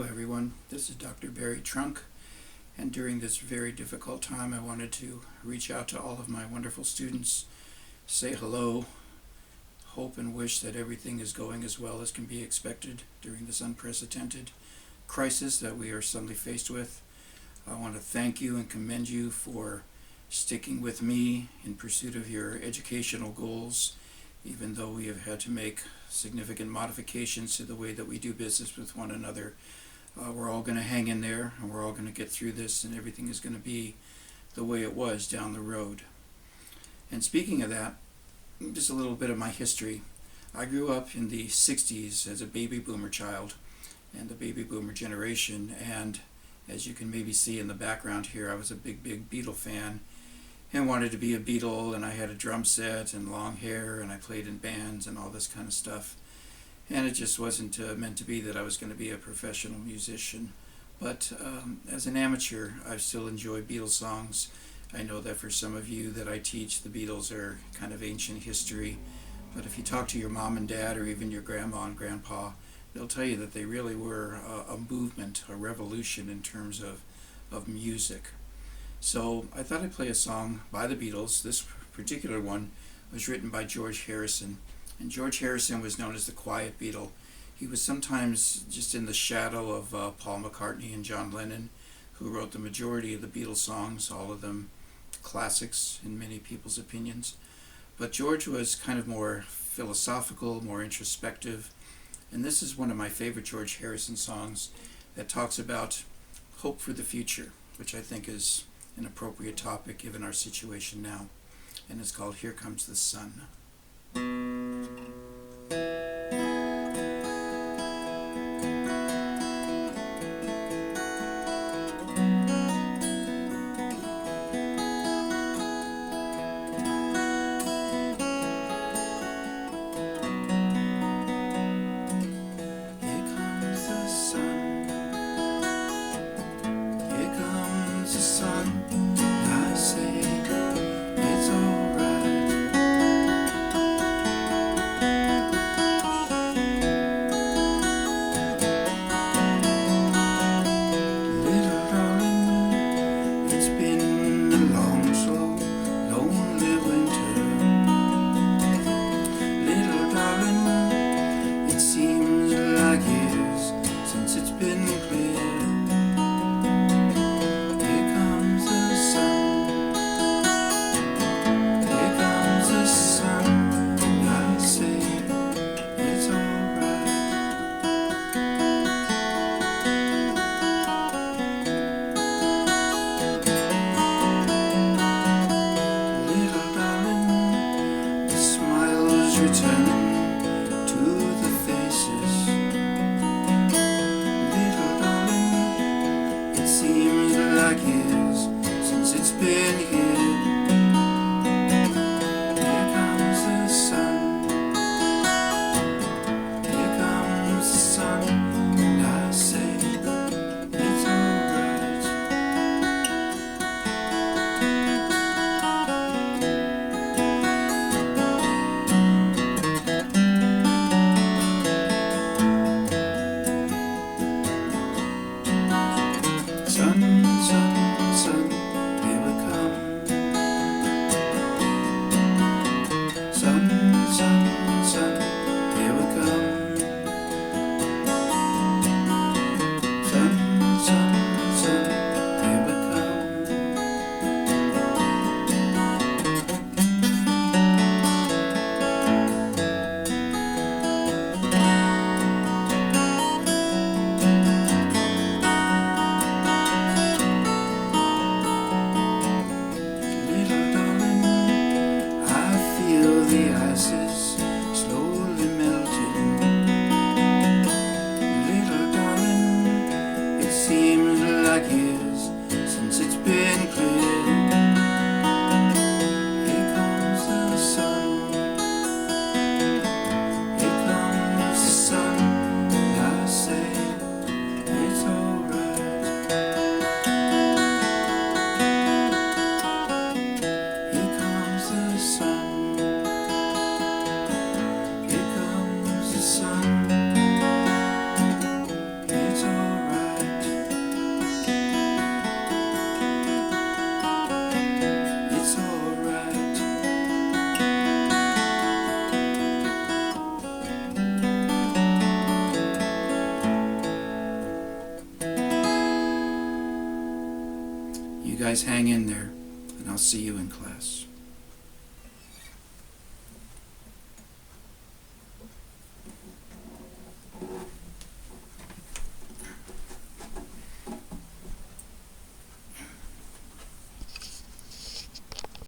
everyone. This is Dr. Barry Trunk, and during this very difficult time, I wanted to reach out to all of my wonderful students, say hello, hope and wish that everything is going as well as can be expected during this unprecedented crisis that we are suddenly faced with. I want to thank you and commend you for sticking with me in pursuit of your educational goals, even though we have had to make significant modifications to the way that we do business with one another. We're all going to hang in there, and we're all going to get through this, and everything is going to be the way it was down the road. And speaking of that, just a little bit of my history. I grew up in the 60s as a baby boomer child and the baby boomer generation, and as you can maybe see in the background here, I was a big Beatle fan and wanted to be a Beatle, and I had a drum set and long hair, and I played in bands and all this kind of stuff. And it just wasn't meant to be that I was going to be a professional musician. But as an amateur, I still enjoy Beatles songs. I know that for some of you that I teach, the Beatles are kind of ancient history. But if you talk to your mom and dad, or even your grandma and grandpa, they'll tell you that they really were a movement, a revolution in terms of music. So I thought I'd play a song by the Beatles. This particular one was written by George Harrison. And George Harrison was known as the Quiet Beatle. He was sometimes just in the shadow of Paul McCartney and John Lennon, who wrote the majority of the Beatles songs, all of them classics in many people's opinions. But George was kind of more philosophical, more introspective. And this is one of my favorite George Harrison songs that talks about hope for the future, which I think is an appropriate topic given our situation now. And it's called Here Comes the Sun. Here comes the guys hang in there, and I'll see you in class.